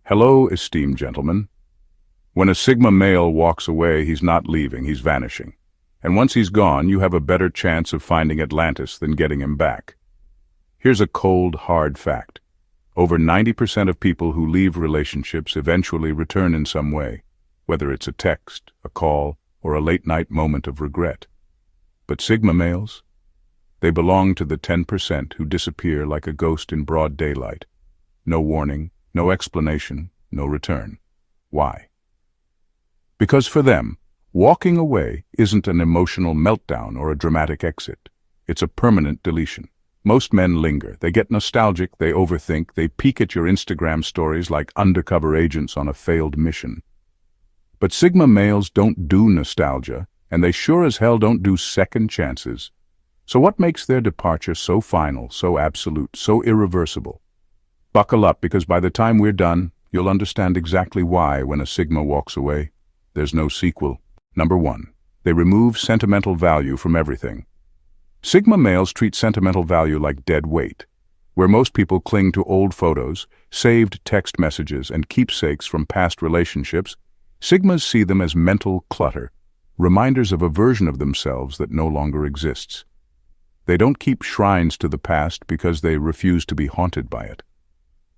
Hello, esteemed gentlemen. When a Sigma male walks away, he's not leaving, he's vanishing. And once he's gone, you have a better chance of finding Atlantis than getting him back. Here's a cold, hard fact. Over 90% of people who leave relationships eventually return in some way, whether it's a text, a call, or a late-night moment of regret. But Sigma males? They belong to the 10% who disappear like a ghost in broad daylight. No warning, no explanation, no return. Why? Because for them, walking away isn't an emotional meltdown or a dramatic exit. It's a permanent deletion. Most men linger. They get nostalgic, they overthink, they peek at your Instagram stories like undercover agents on a failed mission. But Sigma males don't do nostalgia, and they sure as hell don't do second chances. So what makes their departure so final, so absolute, so irreversible? Buckle up, because by the time we're done, you'll understand exactly why when a Sigma walks away. There's no sequel. Number 1. They remove sentimental value from everything. Sigma males treat sentimental value like dead weight. Where most people cling to old photos, saved text messages, and keepsakes from past relationships, Sigmas see them as mental clutter, reminders of a version of themselves that no longer exists. They don't keep shrines to the past because they refuse to be haunted by it.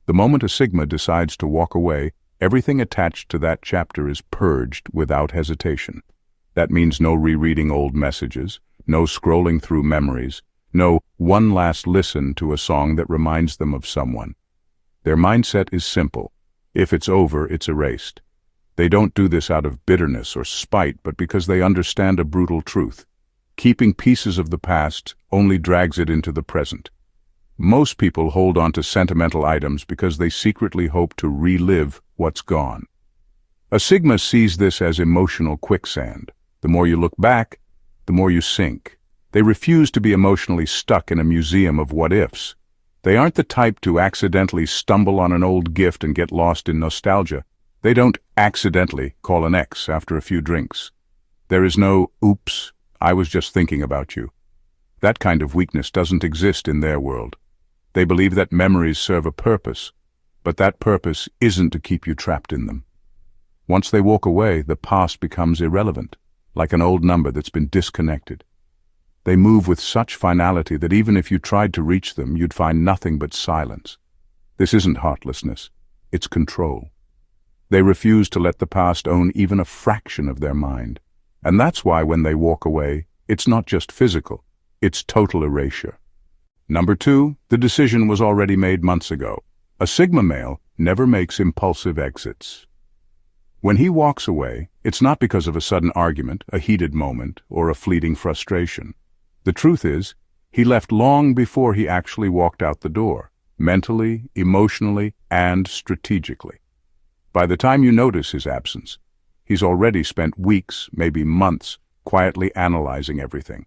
The moment a Sigma decides to walk away, everything attached to that chapter is purged without hesitation. That means no rereading old messages, no scrolling through memories, no one last listen to a song that reminds them of someone. Their mindset is simple. If it's over, it's erased. They don't do this out of bitterness or spite, but because they understand a brutal truth. Keeping pieces of the past only drags it into the present. Most people hold on to sentimental items because they secretly hope to relive what's gone. A Sigma sees this as emotional quicksand. The more you look back, the more you sink. They refuse to be emotionally stuck in a museum of what-ifs. They aren't the type to accidentally stumble on an old gift and get lost in nostalgia. They don't accidentally call an ex after a few drinks. There is no, oops, I was just thinking about you. That kind of weakness doesn't exist in their world. They believe that memories serve a purpose, but that purpose isn't to keep you trapped in them. Once they walk away, the past becomes irrelevant, like an old number that's been disconnected. They move with such finality that even if you tried to reach them, you'd find nothing but silence. This isn't heartlessness, it's control. They refuse to let the past own even a fraction of their mind. And that's why when they walk away, it's not just physical, it's total erasure. Number 2, the decision was already made months ago. A Sigma male never makes impulsive exits. When he walks away, it's not because of a sudden argument, a heated moment, or a fleeting frustration. The truth is, he left long before he actually walked out the door, mentally, emotionally, and strategically. By the time you notice his absence, he's already spent weeks, maybe months, quietly analyzing everything.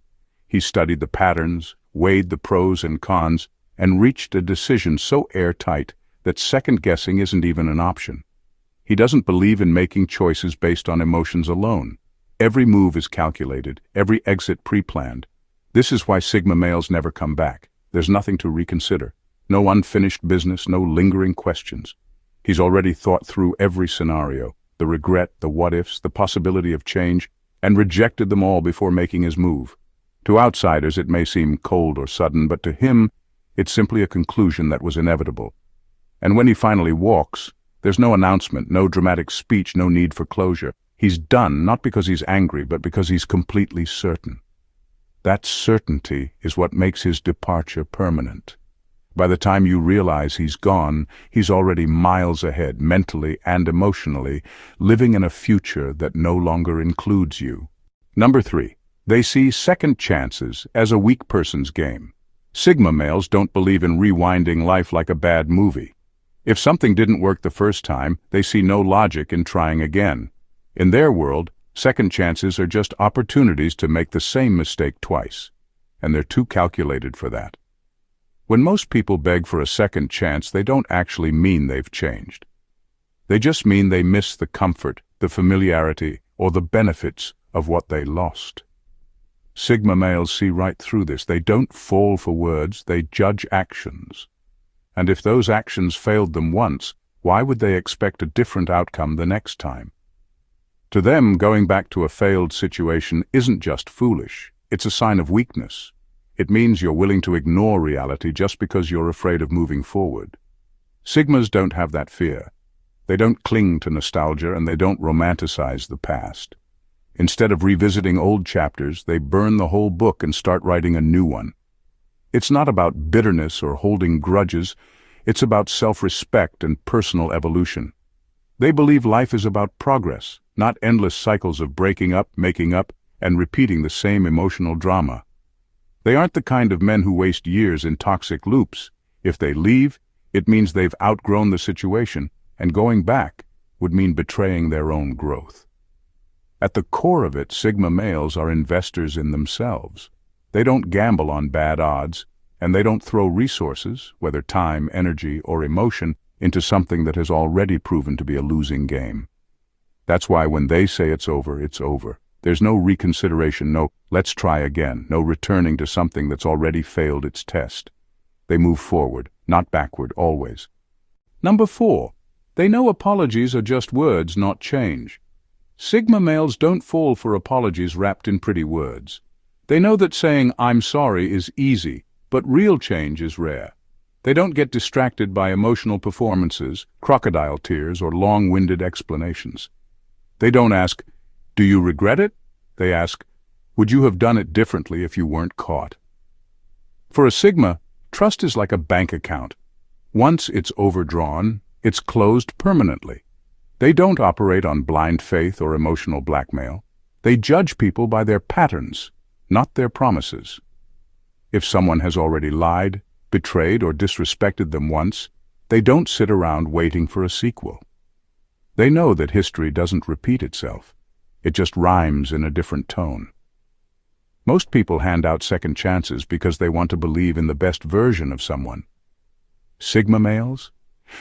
He's studied the patterns, weighed the pros and cons, and reached a decision so airtight that second-guessing isn't even an option. He doesn't believe in making choices based on emotions alone. Every move is calculated, every exit pre-planned. This is why Sigma males never come back. There's nothing to reconsider. No unfinished business, no lingering questions. He's already thought through every scenario, the regret, the what-ifs, the possibility of change, and rejected them all before making his move. To outsiders, it may seem cold or sudden, but to him, it's simply a conclusion that was inevitable. And when he finally walks, there's no announcement, no dramatic speech, no need for closure. He's done, not because he's angry, but because he's completely certain. That certainty is what makes his departure permanent. By the time you realize he's gone, he's already miles ahead, mentally and emotionally, living in a future that no longer includes you. Number 3. They see second chances as a weak person's game. Sigma males don't believe in rewinding life like a bad movie. If something didn't work the first time, they see no logic in trying again. In their world, second chances are just opportunities to make the same mistake twice, and they're too calculated for that. When most people beg for a second chance, they don't actually mean they've changed. They just mean they miss the comfort, the familiarity, or the benefits of what they lost. Sigma males see right through this. They don't fall for words, they judge actions. And if those actions failed them once, Why would they expect a different outcome the next time? To them, going back to a failed situation isn't just foolish, it's a sign of weakness. It means you're willing to ignore reality just because you're afraid of moving forward. Sigmas don't have that fear. They don't cling to nostalgia and they don't romanticize the past. Instead of revisiting old chapters, they burn the whole book and start writing a new one. It's not about bitterness or holding grudges, it's about self-respect and personal evolution. They believe life is about progress, not endless cycles of breaking up, making up, and repeating the same emotional drama. They aren't the kind of men who waste years in toxic loops. If they leave, it means they've outgrown the situation, and going back would mean betraying their own growth. At the core of it, Sigma males are investors in themselves. They don't gamble on bad odds, and they don't throw resources, whether time, energy, or emotion, into something that has already proven to be a losing game. That's why when they say it's over, it's over. There's no reconsideration, no let's try again, no returning to something that's already failed its test. They move forward, not backward, always. Number 4. They know apologies are just words, not change. Sigma males don't fall for apologies wrapped in pretty words. They know that saying "I'm sorry" is easy, but real change is rare. They don't get distracted by emotional performances, crocodile tears, or long-winded explanations. They don't ask, "Do you regret it?" They ask, "Would you have done it differently if you weren't caught?" For a Sigma, trust is like a bank account. Once it's overdrawn, it's closed permanently. They don't operate on blind faith or emotional blackmail. They judge people by their patterns, not their promises. If someone has already lied, betrayed, or disrespected them once, they don't sit around waiting for a sequel. They know that history doesn't repeat itself. It just rhymes in a different tone. Most people hand out second chances because they want to believe in the best version of someone. Sigma males?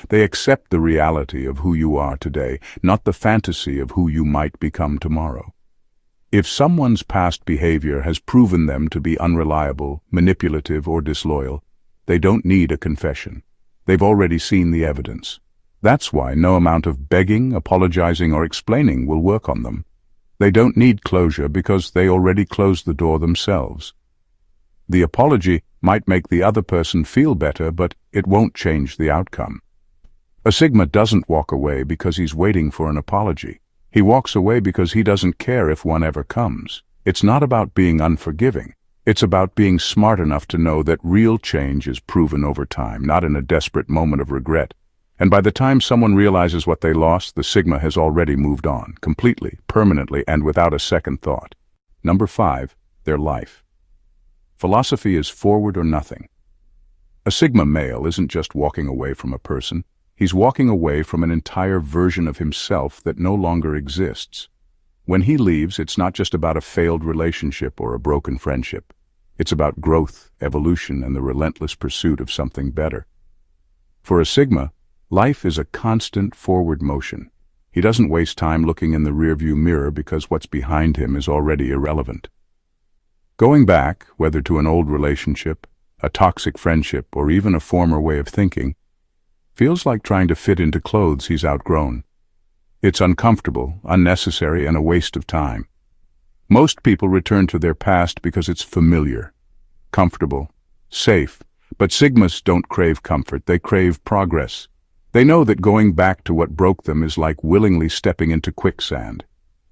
They accept the reality of who you are today, not the fantasy of who you might become tomorrow. If someone's past behavior has proven them to be unreliable, manipulative, or disloyal, they don't need a confession. They've already seen the evidence. That's why no amount of begging, apologizing, or explaining will work on them. They don't need closure because they already closed the door themselves. The apology might make the other person feel better, but it won't change the outcome. A Sigma doesn't walk away because he's waiting for an apology. He walks away because he doesn't care if one ever comes. It's not about being unforgiving. It's about being smart enough to know that real change is proven over time, not in a desperate moment of regret. And by the time someone realizes what they lost, the Sigma has already moved on, completely, permanently, and without a second thought. Number 5, their life. Philosophy is forward or nothing. A Sigma male isn't just walking away from a person. He's walking away from an entire version of himself that no longer exists. When he leaves, it's not just about a failed relationship or a broken friendship. It's about growth, evolution, and the relentless pursuit of something better. For a Sigma, life is a constant forward motion. He doesn't waste time looking in the rearview mirror because what's behind him is already irrelevant. Going back, whether to an old relationship, a toxic friendship, or even a former way of thinking, feels like trying to fit into clothes he's outgrown. It's uncomfortable, unnecessary, and a waste of time. Most people return to their past because it's familiar, comfortable, safe, but Sigmas don't crave comfort, they crave progress. They know that going back to what broke them is like willingly stepping into quicksand.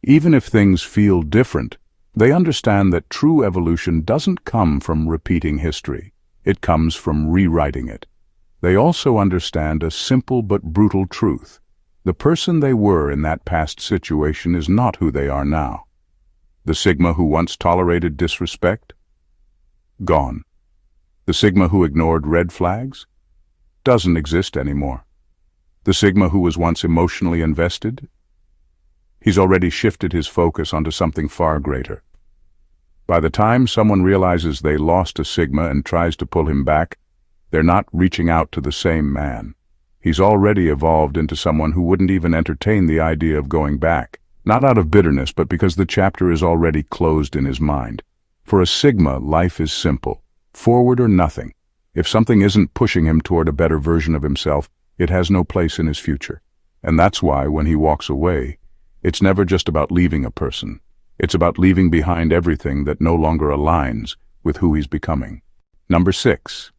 Even if things feel different, they understand that true evolution doesn't come from repeating history. It comes from rewriting it. They also understand a simple but brutal truth. The person they were in that past situation is not who they are now. The Sigma who once tolerated disrespect? Gone. The Sigma who ignored red flags? Doesn't exist anymore. The Sigma who was once emotionally invested? He's already shifted his focus onto something far greater. By the time someone realizes they lost a Sigma and tries to pull him back, they're not reaching out to the same man. He's already evolved into someone who wouldn't even entertain the idea of going back, not out of bitterness, but because the chapter is already closed in his mind. For a Sigma, life is simple, forward or nothing. If something isn't pushing him toward a better version of himself, It has no place in his future. And that's why, when he walks away, it's never just about leaving a person. It's about leaving behind everything that no longer aligns with who he's becoming. Number 6.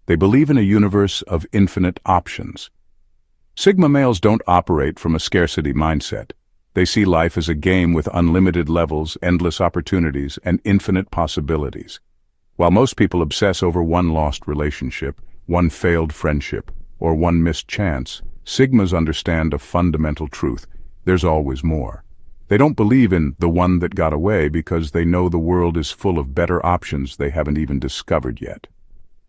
They believe in a universe of infinite options. Sigma males don't operate from a scarcity mindset. They see life as a game with unlimited levels, endless opportunities, and infinite possibilities. While most people obsess over one lost relationship, one failed friendship, or one missed chance, Sigmas understand a fundamental truth: there's always more. They don't believe in the one that got away because they know the world is full of better options they haven't even discovered yet.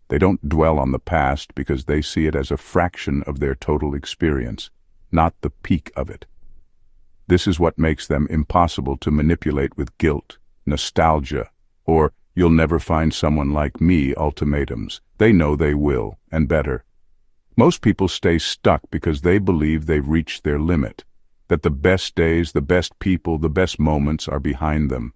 They don't dwell on the past because they see it as a fraction of their total experience, not the peak of it. This is what makes them impossible to manipulate with guilt, nostalgia, or "you'll never find someone like me" ultimatums. They know they will, and better. Most people stay stuck because they believe they've reached their limit, that the best days, the best people, the best moments are behind them.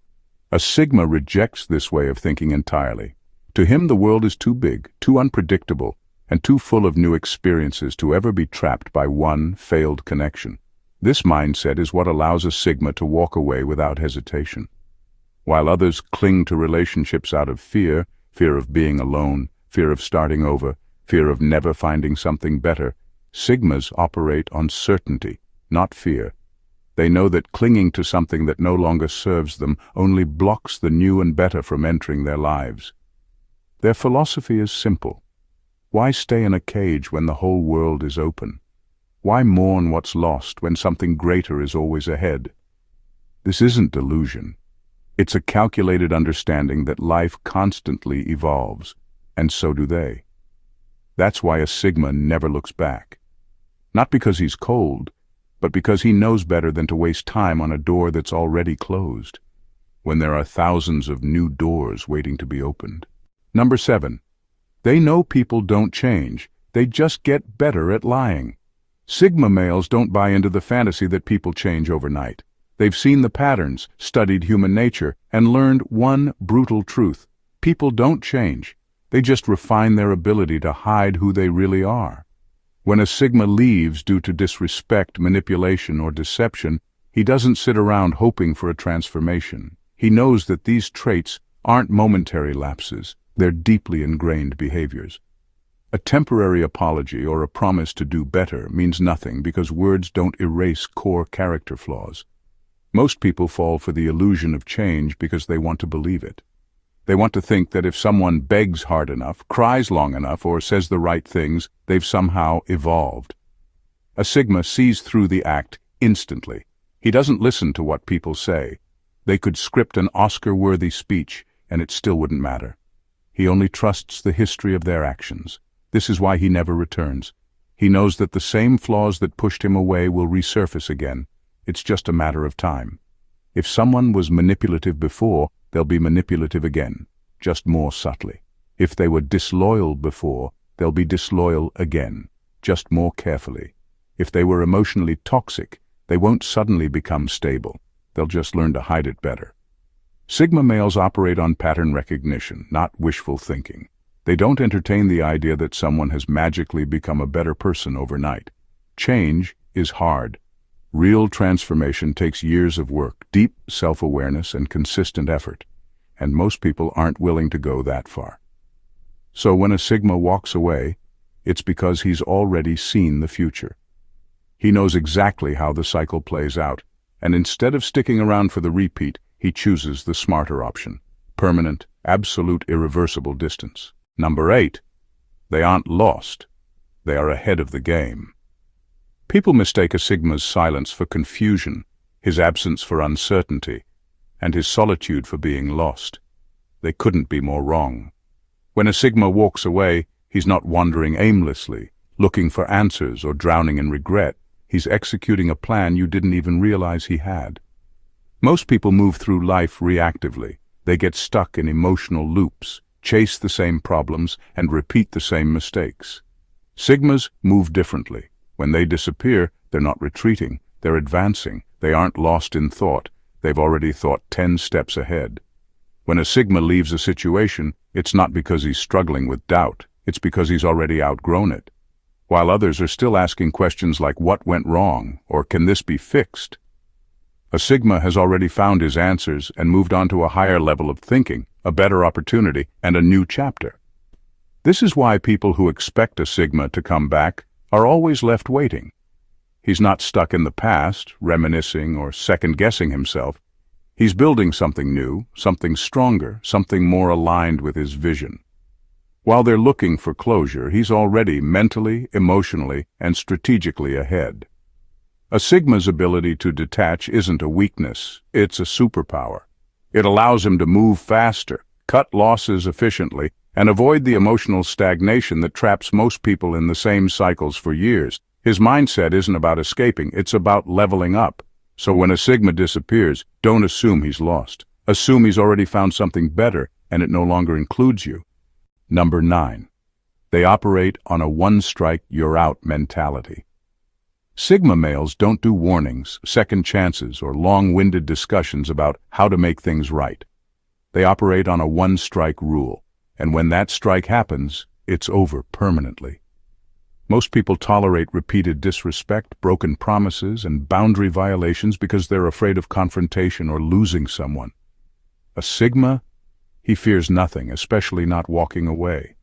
A Sigma rejects this way of thinking entirely. To him, the world is too big, too unpredictable, and too full of new experiences to ever be trapped by one failed connection. This mindset is what allows a Sigma to walk away without hesitation. While others cling to relationships out of fear, fear of being alone, fear of starting over, fear of never finding something better, Sigmas operate on certainty, not fear. They know that clinging to something that no longer serves them only blocks the new and better from entering their lives. Their philosophy is simple. Why stay in a cage when the whole world is open? Why mourn what's lost when something greater is always ahead? This isn't delusion. It's a calculated understanding that life constantly evolves, and so do they. That's why a Sigma never looks back. Not because he's cold, but because he knows better than to waste time on a door that's already closed, when there are thousands of new doors waiting to be opened. Number 7. They know people don't change, they just get better at lying. Sigma males don't buy into the fantasy that people change overnight. They've seen the patterns, studied human nature, and learned one brutal truth: people don't change. They just refine their ability to hide who they really are. When a Sigma leaves due to disrespect, manipulation, or deception, he doesn't sit around hoping for a transformation. He knows that these traits aren't momentary lapses. They're deeply ingrained behaviors. A temporary apology or a promise to do better means nothing because words don't erase core character flaws. Most people fall for the illusion of change because they want to believe it. They want to think that if someone begs hard enough, cries long enough, or says the right things, they've somehow evolved. A Sigma sees through the act instantly. He doesn't listen to what people say. They could script an Oscar-worthy speech, and it still wouldn't matter. He only trusts the history of their actions. This is why he never returns. He knows that the same flaws that pushed him away will resurface again. It's just a matter of time. If someone was manipulative before, they'll be manipulative again, just more subtly. If they were disloyal before, they'll be disloyal again, just more carefully. If they were emotionally toxic, they won't suddenly become stable. They'll just learn to hide it better. Sigma males operate on pattern recognition, not wishful thinking. They don't entertain the idea that someone has magically become a better person overnight. Change is hard. Real transformation takes years of work, deep self-awareness, and consistent effort, and most people aren't willing to go that far. So when a Sigma walks away, it's because he's already seen the future. He knows exactly how the cycle plays out, and instead of sticking around for the repeat, he chooses the smarter option: permanent, absolute, irreversible distance. Number 8. They aren't lost. They are ahead of the game. People mistake a Sigma's silence for confusion, his absence for uncertainty, and his solitude for being lost. They couldn't be more wrong. When a Sigma walks away, he's not wandering aimlessly, looking for answers or drowning in regret. He's executing a plan you didn't even realize he had. Most people move through life reactively. They get stuck in emotional loops, chase the same problems, and repeat the same mistakes. Sigmas move differently. When they disappear, they're not retreating, they're advancing. They aren't lost in thought. They've already thought 10 steps ahead. When a Sigma leaves a situation, it's not because he's struggling with doubt. It's because he's already outgrown it. while others are still asking questions like what went wrong or can this be fixed? A Sigma has already found his answers and moved on to a higher level of thinking, a better opportunity, and a new chapter. This is why people who expect a Sigma to come back are always left waiting. He's not stuck in the past, reminiscing or second-guessing himself. He's building something new, something stronger, something more aligned with his vision. While they're looking for closure, he's already mentally, emotionally, and strategically ahead. A Sigma's ability to detach isn't a weakness, it's a superpower. It allows him to move faster, cut losses efficiently, and avoid the emotional stagnation that traps most people in the same cycles for years. His mindset isn't about escaping, it's about leveling up. So when a Sigma disappears, don't assume he's lost. Assume he's already found something better, and it no longer includes you. Number 9. They operate on a one-strike, you're-out mentality. Sigma males don't do warnings, second chances, or long-winded discussions about how to make things right. They operate on a one-strike rule, and when that strike happens, it's over permanently. Most people tolerate repeated disrespect, broken promises, and boundary violations because they're afraid of confrontation or losing someone. A Sigma? He fears nothing, especially not walking away.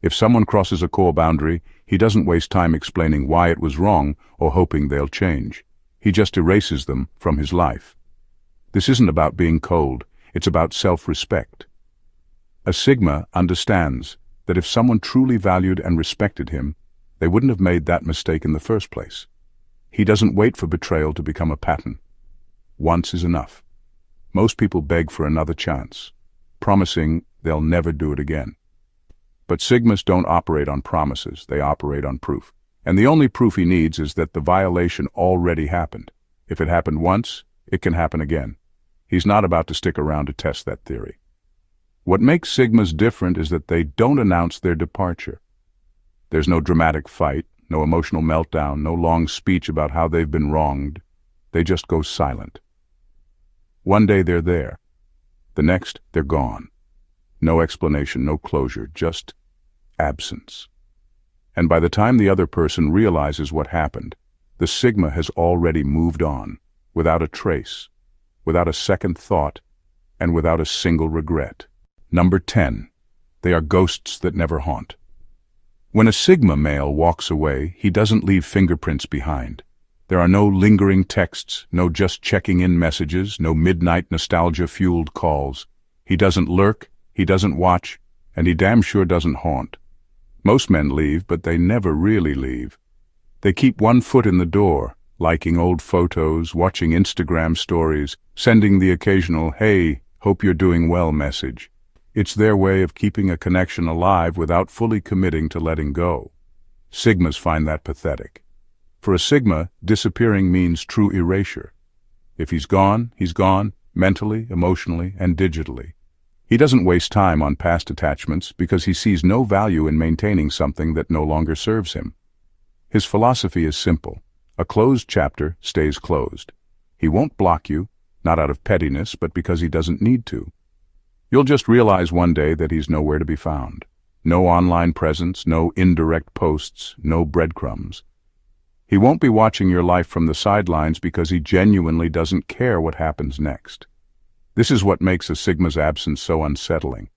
If someone crosses a core boundary, he doesn't waste time explaining why it was wrong or hoping they'll change. He just erases them from his life. This isn't about being cold, it's about self-respect. A Sigma understands that if someone truly valued and respected him, they wouldn't have made that mistake in the first place. He doesn't wait for betrayal to become a pattern. Once is enough. Most people beg for another chance, promising they'll never do it again. But Sigmas don't operate on promises, they operate on proof. And the only proof he needs is that the violation already happened. If it happened once, it can happen again. He's not about to stick around to test that theory. What makes Sigmas different is that they don't announce their departure. There's no dramatic fight, no emotional meltdown, no long speech about how they've been wronged. They just go silent. One day they're there. The next, they're gone. No explanation, no closure, just absence. And by the time the other person realizes what happened, the Sigma has already moved on, without a trace, without a second thought, and without a single regret. Number 10. They are ghosts that never haunt. When a Sigma male walks away, he doesn't leave fingerprints behind. There are no lingering texts, no just checking in messages, no midnight nostalgia-fueled calls. He doesn't lurk, he doesn't watch, and he damn sure doesn't haunt. Most men leave, but they never really leave. They keep one foot in the door, liking old photos, watching Instagram stories, sending the occasional, "Hey, hope you're doing well" message. It's their way of keeping a connection alive without fully committing to letting go. Sigmas find that pathetic. For a Sigma, disappearing means true erasure. If he's gone, mentally, emotionally, and digitally. He doesn't waste time on past attachments because he sees no value in maintaining something that no longer serves him. His philosophy is simple. A closed chapter stays closed. He won't block you, not out of pettiness, but because he doesn't need to. You'll just realize one day that he's nowhere to be found. No online presence, no indirect posts, no breadcrumbs. He won't be watching your life from the sidelines because he genuinely doesn't care what happens next. This is what makes a Sigma's absence so unsettling.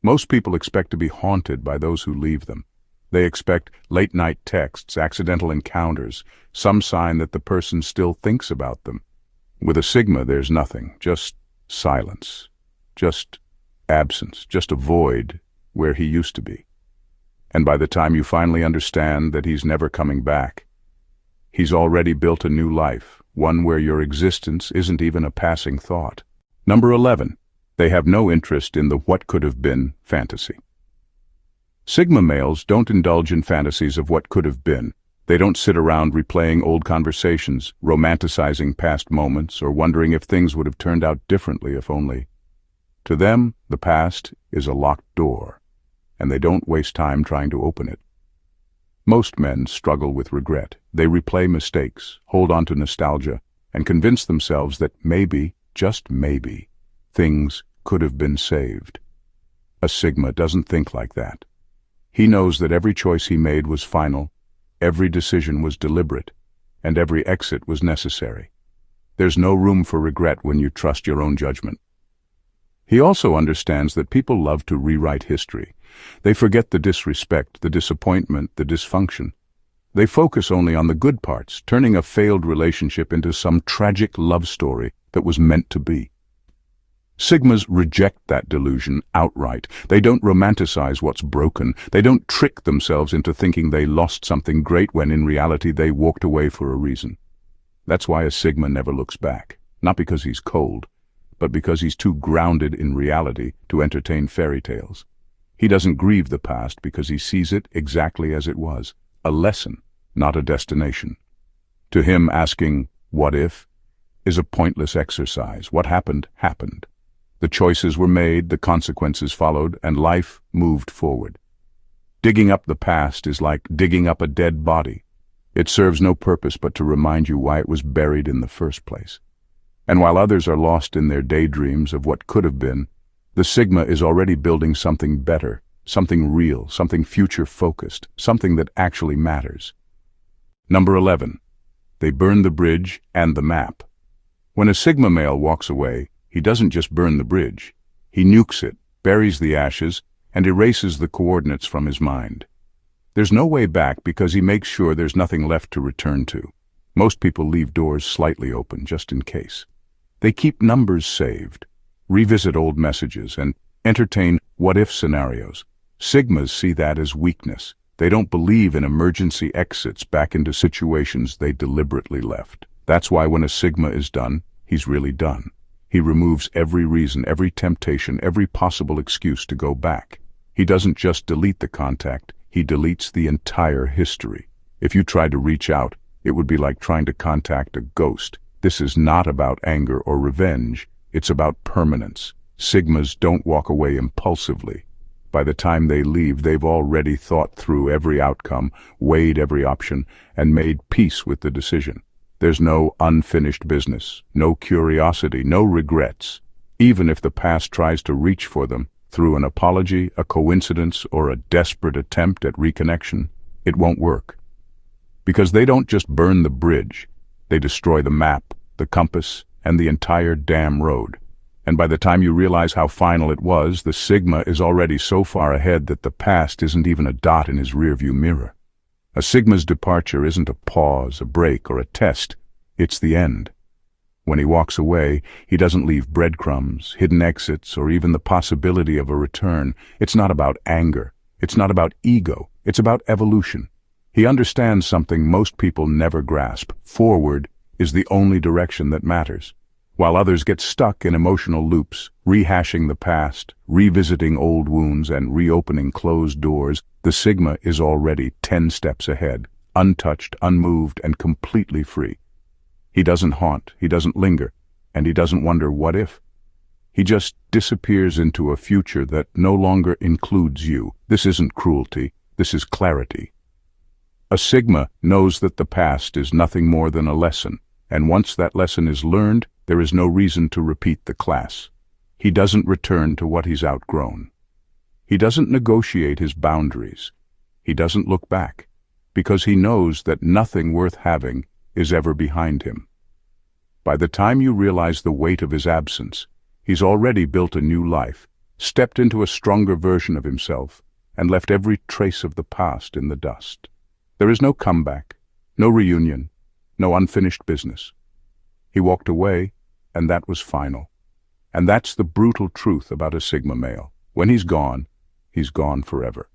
Most people expect to be haunted by those who leave them. They expect late-night texts, accidental encounters, some sign that the person still thinks about them. With a Sigma, there's nothing, just silence, just absence, just a void where he used to be. And by the time you finally understand that he's never coming back, he's already built a new life, one where your existence isn't even a passing thought. Number 11. They have no interest in the what could have been fantasy. Sigma males don't indulge in fantasies of what could have been. They don't sit around replaying old conversations, romanticizing past moments, or wondering if things would have turned out differently if only. To them, the past is a locked door, and they don't waste time trying to open it. Most men struggle with regret. They replay mistakes, hold on to nostalgia, and convince themselves that maybe, just maybe, things could have been saved. A Sigma doesn't think like that. He knows that every choice he made was final, Every decision was deliberate, and every exit was necessary. There's no room for regret when you trust your own judgment. He also understands that people love to rewrite history. They forget the disrespect, the disappointment, the dysfunction. They focus only on the good parts, turning a failed relationship into some tragic love story that was meant to be. Sigmas reject that delusion outright. They don't romanticize what's broken. They don't trick themselves into thinking they lost something great when in reality they walked away for a reason. That's why a Sigma never looks back. Not because he's cold, but because he's too grounded in reality to entertain fairy tales. He doesn't grieve the past because he sees it exactly as it was, a lesson, not a destination. To him, asking, "What if?" is a pointless exercise. What happened, happened. The choices were made, the consequences followed, and life moved forward. Digging up the past is like digging up a dead body. It serves no purpose but to remind you why it was buried in the first place. And while others are lost in their daydreams of what could have been, the Sigma is already building something better, something real, something future-focused, something that actually matters. Number 11. They burn the bridge and the map. When a Sigma male walks away, he doesn't just burn the bridge. He nukes it, buries the ashes, and erases the coordinates from his mind. There's no way back because he makes sure there's nothing left to return to. Most people leave doors slightly open, just in case. They keep numbers saved, revisit old messages, and entertain what-if scenarios. Sigmas see that as weakness. They don't believe in emergency exits back into situations they deliberately left. That's why when a Sigma is done, he's really done. He removes every reason, every temptation, every possible excuse to go back. He doesn't just delete the contact, he deletes the entire history. If you tried to reach out, it would be like trying to contact a ghost. This is not about anger or revenge, it's about permanence. Sigmas don't walk away impulsively. By the time they leave, they've already thought through every outcome, weighed every option, and made peace with the decision. There's no unfinished business, no curiosity, no regrets. Even if the past tries to reach for them, through an apology, a coincidence, or a desperate attempt at reconnection, it won't work. Because they don't just burn the bridge, they destroy the map, the compass, and the entire damn road. And by the time you realize how final it was, the Sigma is already so far ahead that the past isn't even a dot in his rearview mirror. A Sigma's departure isn't a pause, a break, or a test. It's the end. When he walks away, he doesn't leave breadcrumbs, hidden exits, or even the possibility of a return. It's not about anger. It's not about ego. It's about evolution. He understands something most people never grasp. Forward is the only direction that matters. While others get stuck in emotional loops, rehashing the past, revisiting old wounds, and reopening closed doors, the Sigma is already 10 steps ahead, untouched, unmoved, and completely free. He doesn't haunt, he doesn't linger, and he doesn't wonder what if. He just disappears into a future that no longer includes you. This isn't cruelty, this is clarity. A Sigma knows that the past is nothing more than a lesson, and once that lesson is learned, there is no reason to repeat the class. He doesn't return to what he's outgrown. He doesn't negotiate his boundaries. He doesn't look back, because he knows that nothing worth having is ever behind him. By the time you realize the weight of his absence, he's already built a new life, stepped into a stronger version of himself, and left every trace of the past in the dust. There is no comeback, no reunion, no unfinished business. He walked away, and that was final. And that's the brutal truth about a Sigma male. When he's gone forever.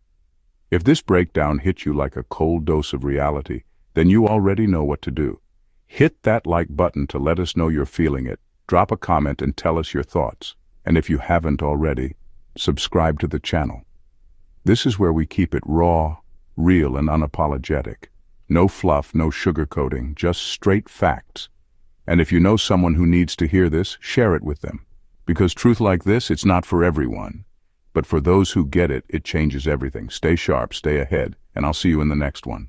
If this breakdown hit you like a cold dose of reality, then you already know what to do. Hit that like button to let us know you're feeling it. Drop a comment and tell us your thoughts. And if you haven't already, subscribe to the channel. This is where we keep it raw, real, and unapologetic. No fluff, no sugarcoating, just straight facts. And if you know someone who needs to hear this, share it with them. Because truth like this, it's not for everyone. But for those who get it, it changes everything. Stay sharp, stay ahead, and I'll see you in the next one.